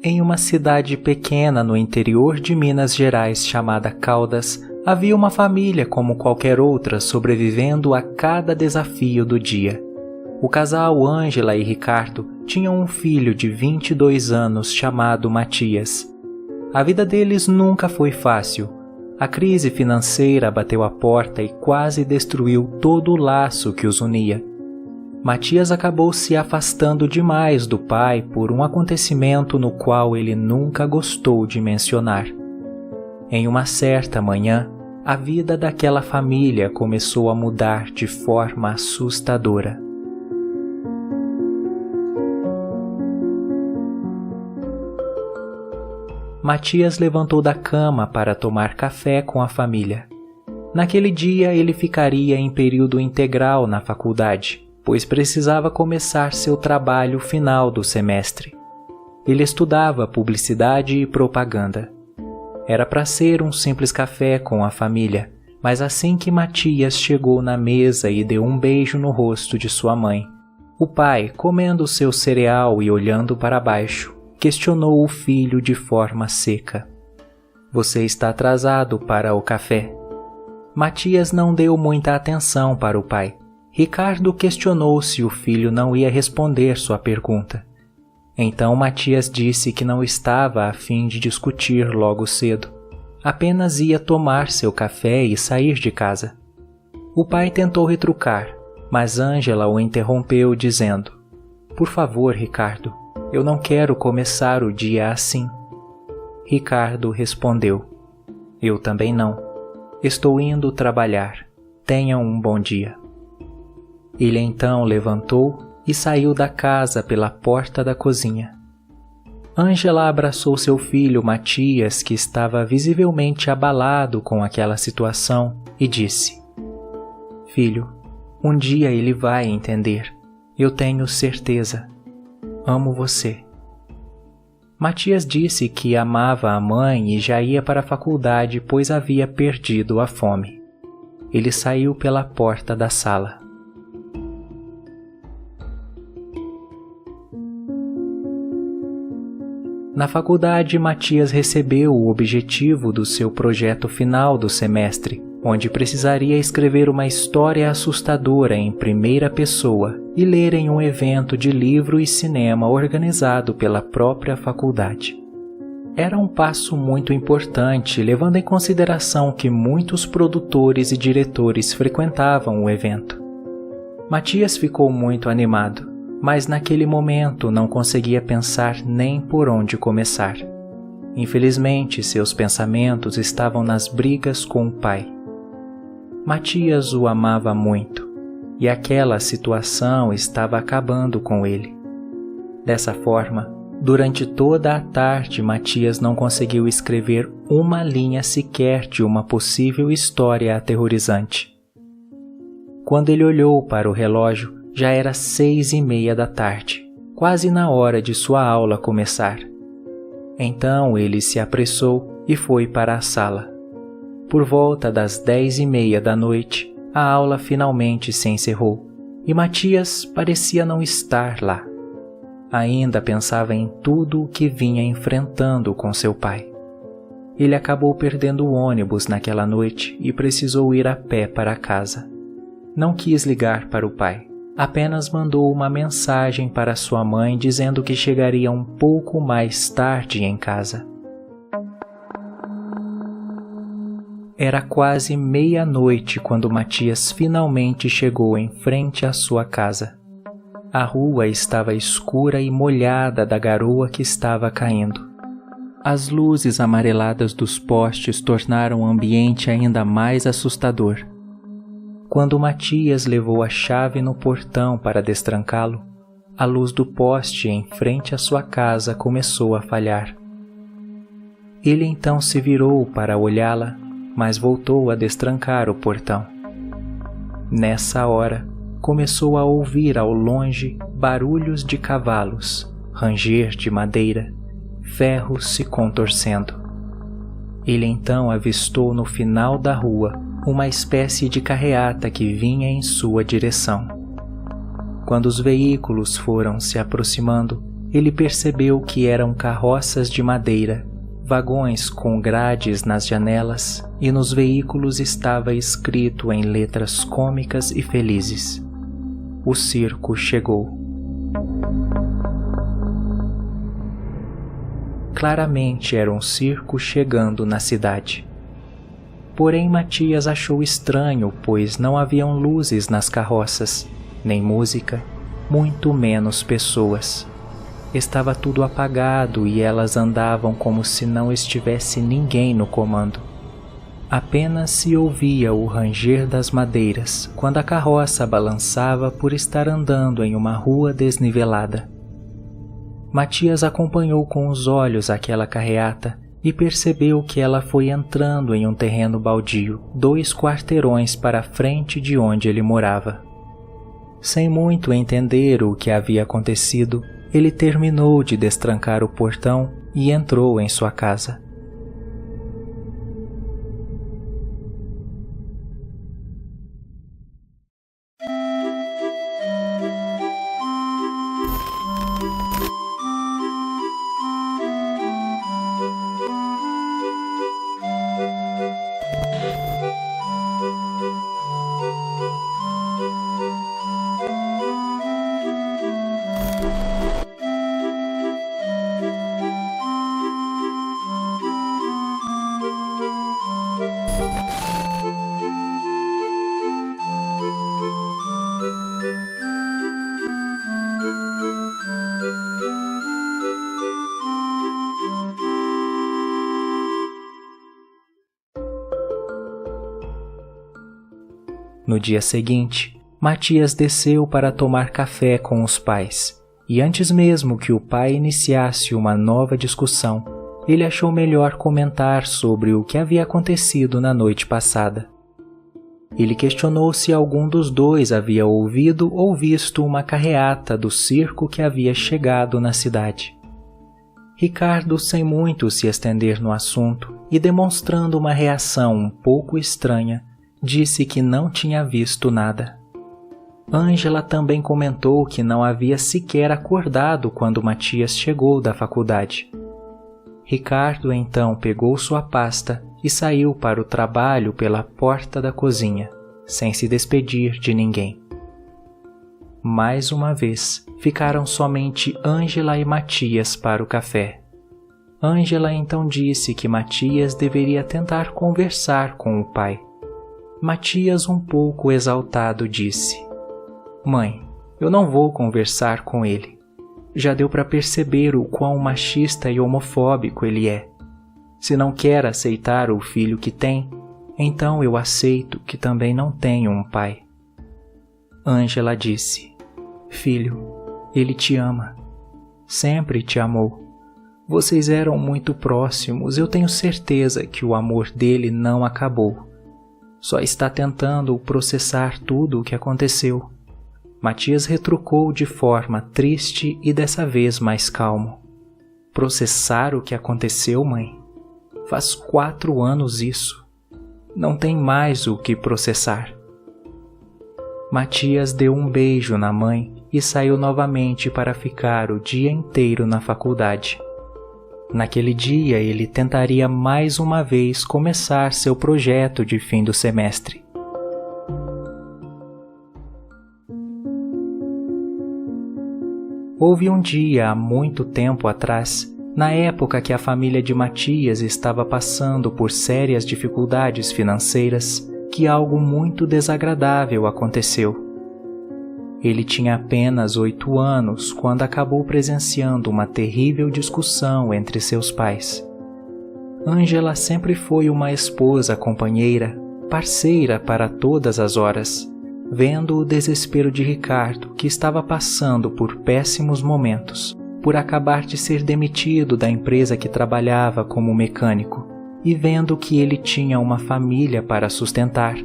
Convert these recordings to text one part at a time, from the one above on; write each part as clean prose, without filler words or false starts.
Em uma cidade pequena no interior de Minas Gerais chamada Caldas, havia uma família como qualquer outra sobrevivendo a cada desafio do dia. O casal Ângela e Ricardo tinham um filho de 22 anos chamado Matias. A vida deles nunca foi fácil. A crise financeira bateu à porta e quase destruiu todo o laço que os unia. Matias acabou se afastando demais do pai por um acontecimento no qual ele nunca gostou de mencionar. Em uma certa manhã, a vida daquela família começou a mudar de forma assustadora. Matias levantou da cama para tomar café com a família. Naquele dia ele ficaria em período integral na faculdade, pois precisava começar seu trabalho final do semestre. Ele estudava publicidade e propaganda. Era para ser um simples café com a família, mas assim que Matias chegou na mesa e deu um beijo no rosto de sua mãe, o pai, comendo seu cereal e olhando para baixo, questionou o filho de forma seca. "Você está atrasado para o café?" Matias não deu muita atenção para o pai. Ricardo questionou se o filho não ia responder sua pergunta. Então Matias disse que não estava a fim de discutir logo cedo. Apenas ia tomar seu café e sair de casa. O pai tentou retrucar, mas Ângela o interrompeu dizendo: "Por favor, Ricardo, eu não quero começar o dia assim." Ricardo respondeu: "Eu também não. Estou indo trabalhar. Tenha um bom dia." Ele então levantou e saiu da casa pela porta da cozinha. Ângela abraçou seu filho Matias, que estava visivelmente abalado com aquela situação, e disse: "Filho, um dia ele vai entender. Eu tenho certeza. Amo você." Matias disse que amava a mãe e já ia para a faculdade, pois havia perdido a fome. Ele saiu pela porta da sala. Na faculdade, Matias recebeu o objetivo do seu projeto final do semestre, onde precisaria escrever uma história assustadora em primeira pessoa e ler em um evento de livro e cinema organizado pela própria faculdade. Era um passo muito importante, levando em consideração que muitos produtores e diretores frequentavam o evento. Matias ficou muito animado, mas naquele momento não conseguia pensar nem por onde começar. Infelizmente, seus pensamentos estavam nas brigas com o pai. Matias o amava muito, e aquela situação estava acabando com ele. Dessa forma, durante toda a tarde, Matias não conseguiu escrever uma linha sequer de uma possível história aterrorizante. Quando ele olhou para o relógio, já era 6:30 da tarde, quase na hora de sua aula começar. Então ele se apressou e foi para a sala. Por volta das 10:30 da noite, a aula finalmente se encerrou e Matias parecia não estar lá. Ainda pensava em tudo o que vinha enfrentando com seu pai. Ele acabou perdendo o ônibus naquela noite e precisou ir a pé para casa. Não quis ligar para o pai. Apenas mandou uma mensagem para sua mãe dizendo que chegaria um pouco mais tarde em casa. Era quase meia-noite quando Matias finalmente chegou em frente à sua casa. A rua estava escura e molhada da garoa que estava caindo. As luzes amareladas dos postes tornaram o ambiente ainda mais assustador. Quando Matias levou a chave no portão para destrancá-lo, a luz do poste em frente à sua casa começou a falhar. Ele então se virou para olhá-la, mas voltou a destrancar o portão. Nessa hora, começou a ouvir ao longe barulhos de cavalos, ranger de madeira, ferros se contorcendo. Ele então avistou no final da rua uma espécie de carreata que vinha em sua direção. Quando os veículos foram se aproximando, ele percebeu que eram carroças de madeira, vagões com grades nas janelas, e nos veículos estava escrito em letras cômicas e felizes: o circo chegou. Claramente era um circo chegando na cidade. Porém, Matias achou estranho, pois não haviam luzes nas carroças, nem música, muito menos pessoas. Estava tudo apagado e elas andavam como se não estivesse ninguém no comando. Apenas se ouvia o ranger das madeiras quando a carroça balançava por estar andando em uma rua desnivelada. Matias acompanhou com os olhos aquela carreata e percebeu que ela foi entrando em um terreno baldio, 2 quarteirões para a frente de onde ele morava. Sem muito entender o que havia acontecido, ele terminou de destrancar o portão e entrou em sua casa. No dia seguinte, Matias desceu para tomar café com os pais, e antes mesmo que o pai iniciasse uma nova discussão, ele achou melhor comentar sobre o que havia acontecido na noite passada. Ele questionou se algum dos dois havia ouvido ou visto uma carreata do circo que havia chegado na cidade. Ricardo, sem muito se estender no assunto e demonstrando uma reação um pouco estranha, disse que não tinha visto nada. Ângela também comentou que não havia sequer acordado quando Matias chegou da faculdade. Ricardo então pegou sua pasta e saiu para o trabalho pela porta da cozinha, sem se despedir de ninguém. Mais uma vez, ficaram somente Ângela e Matias para o café. Ângela então disse que Matias deveria tentar conversar com o pai. Matias, um pouco exaltado, disse: "Mãe, eu não vou conversar com ele. Já deu para perceber o quão machista e homofóbico ele é. Se não quer aceitar o filho que tem, então eu aceito que também não tenho um pai." Ângela disse: "Filho, ele te ama. Sempre te amou. Vocês eram muito próximos, eu tenho certeza que o amor dele não acabou. Só está tentando processar tudo o que aconteceu." Matias retrucou de forma triste e dessa vez mais calmo. "Processar o que aconteceu, mãe? Faz 4 anos isso. Não tem mais o que processar." Matias deu um beijo na mãe e saiu novamente para ficar o dia inteiro na faculdade. Naquele dia, ele tentaria mais uma vez começar seu projeto de fim do semestre. Houve um dia, há muito tempo atrás, na época que a família de Matias estava passando por sérias dificuldades financeiras, que algo muito desagradável aconteceu. Ele tinha apenas 8 anos quando acabou presenciando uma terrível discussão entre seus pais. Ângela sempre foi uma esposa companheira, parceira para todas as horas. Vendo o desespero de Ricardo, que estava passando por péssimos momentos, por acabar de ser demitido da empresa que trabalhava como mecânico, e vendo que ele tinha uma família para sustentar,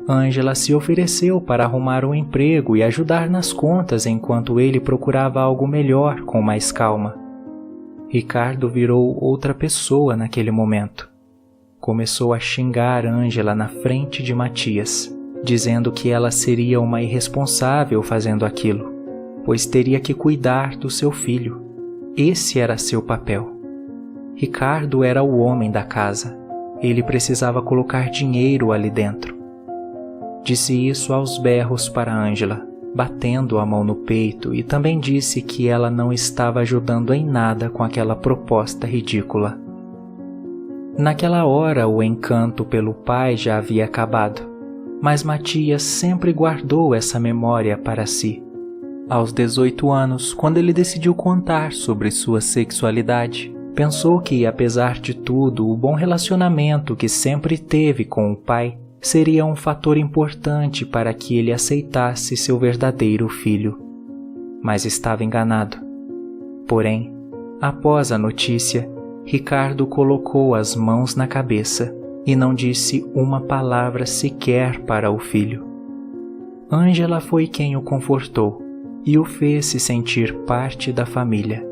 Ângela se ofereceu para arrumar um emprego e ajudar nas contas enquanto ele procurava algo melhor com mais calma. Ricardo virou outra pessoa naquele momento. Começou a xingar Ângela na frente de Matias, dizendo que ela seria uma irresponsável fazendo aquilo. pois teria que cuidar do seu filho. Esse era seu papel. Ricardo era o homem da casa. Ele precisava colocar dinheiro ali dentro. Disse isso aos berros para Ângela, batendo a mão no peito, e também disse que ela não estava ajudando em nada com aquela proposta ridícula. Naquela hora o encanto pelo pai já havia acabado, mas Matias sempre guardou essa memória para si. Aos 18 anos, quando ele decidiu contar sobre sua sexualidade, pensou que, apesar de tudo, o bom relacionamento que sempre teve com o pai seria um fator importante para que ele aceitasse seu verdadeiro filho. Mas estava enganado. Porém, após a notícia, Ricardo colocou as mãos na cabeça e não disse uma palavra sequer para o filho. Ângela foi quem o confortou e o fez se sentir parte da família.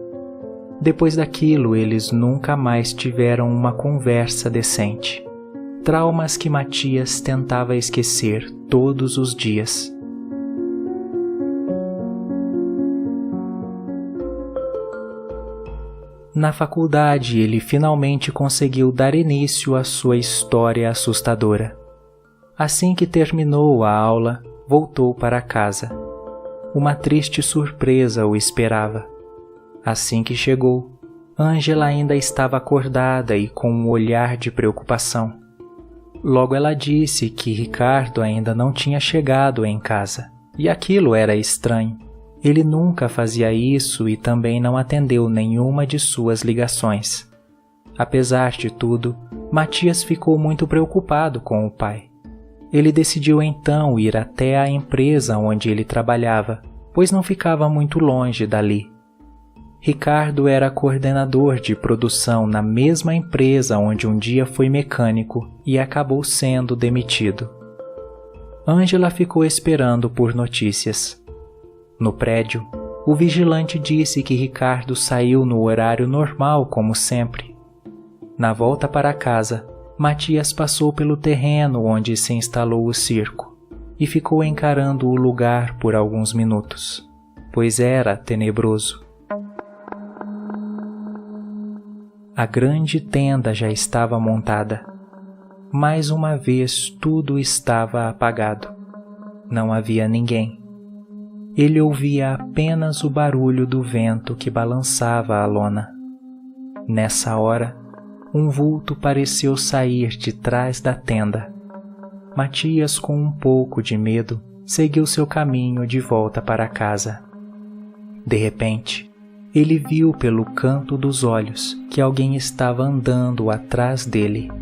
Depois daquilo, eles nunca mais tiveram uma conversa decente. Traumas que Matias tentava esquecer todos os dias. Na faculdade, ele finalmente conseguiu dar início à sua história assustadora. Assim que terminou a aula, voltou para casa. Uma triste surpresa o esperava. Assim que chegou, Ângela ainda estava acordada e com um olhar de preocupação. Logo ela disse que Ricardo ainda não tinha chegado em casa, e aquilo era estranho. Ele nunca fazia isso e também não atendeu nenhuma de suas ligações. Apesar de tudo, Matias ficou muito preocupado com o pai. Ele decidiu então ir até a empresa onde ele trabalhava, pois não ficava muito longe dali. Ricardo era coordenador de produção na mesma empresa onde um dia foi mecânico e acabou sendo demitido. Ângela ficou esperando por notícias. No prédio, o vigilante disse que Ricardo saiu no horário normal, como sempre. Na volta para casa, Matias passou pelo terreno onde se instalou o circo e ficou encarando o lugar por alguns minutos, pois era tenebroso. A grande tenda já estava montada. Mais uma vez tudo estava apagado. Não havia ninguém. Ele ouvia apenas o barulho do vento que balançava a lona. Nessa hora, um vulto pareceu sair de trás da tenda. Matias, com um pouco de medo, seguiu seu caminho de volta para casa. De repente, ele viu pelo canto dos olhos que alguém estava andando atrás dele.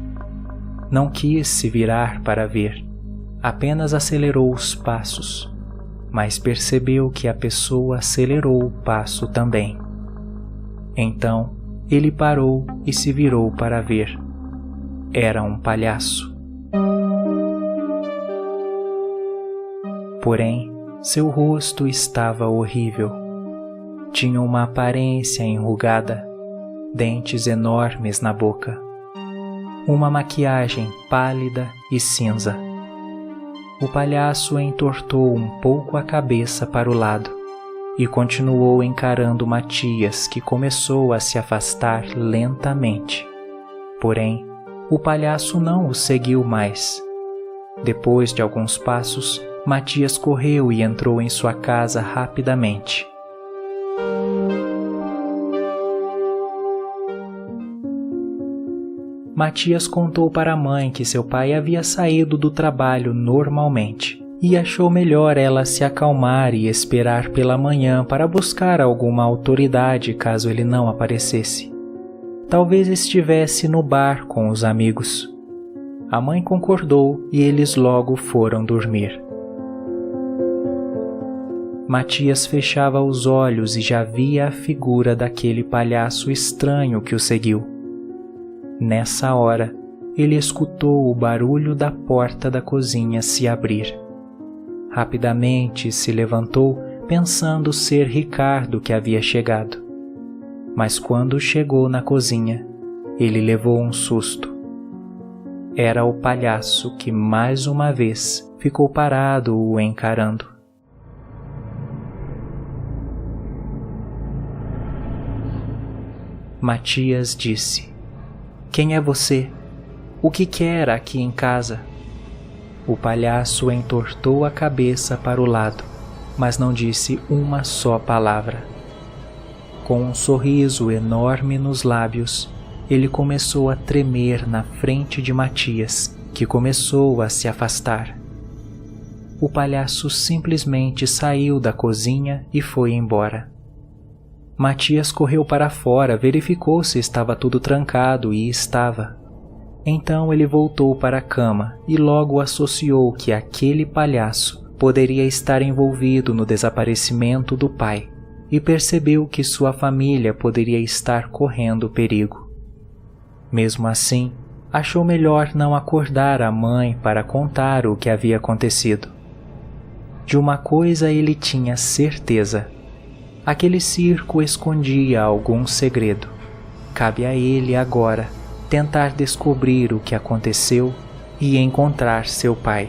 Não quis se virar para ver, apenas acelerou os passos, mas percebeu que a pessoa acelerou o passo também. Então, ele parou e se virou para ver. Era um palhaço. Porém, seu rosto estava horrível. Tinha uma aparência enrugada, dentes enormes na boca, uma maquiagem pálida e cinza. O palhaço entortou um pouco a cabeça para o lado e continuou encarando Matias, que começou a se afastar lentamente. Porém, o palhaço não o seguiu mais. Depois de alguns passos, Matias correu e entrou em sua casa rapidamente. Matias contou para a mãe que seu pai havia saído do trabalho normalmente e achou melhor ela se acalmar e esperar pela manhã para buscar alguma autoridade caso ele não aparecesse. Talvez estivesse no bar com os amigos. A mãe concordou e eles logo foram dormir. Matias fechava os olhos e já via a figura daquele palhaço estranho que o seguiu. Nessa hora, ele escutou o barulho da porta da cozinha se abrir. Rapidamente se levantou, pensando ser Ricardo que havia chegado. Mas quando chegou na cozinha, ele levou um susto. Era o palhaço que mais uma vez ficou parado o encarando. Matias disse: "Quem é você? O que quer aqui em casa?" O palhaço entortou a cabeça para o lado, mas não disse uma só palavra. Com um sorriso enorme nos lábios, ele começou a tremer na frente de Matias, que começou a se afastar. O palhaço simplesmente saiu da cozinha e foi embora. Matias correu para fora, verificou se estava tudo trancado e estava. Então ele voltou para a cama e logo associou que aquele palhaço poderia estar envolvido no desaparecimento do pai e percebeu que sua família poderia estar correndo perigo. Mesmo assim, achou melhor não acordar a mãe para contar o que havia acontecido. De uma coisa ele tinha certeza: aquele circo escondia algum segredo. Cabe a ele agora tentar descobrir o que aconteceu e encontrar seu pai.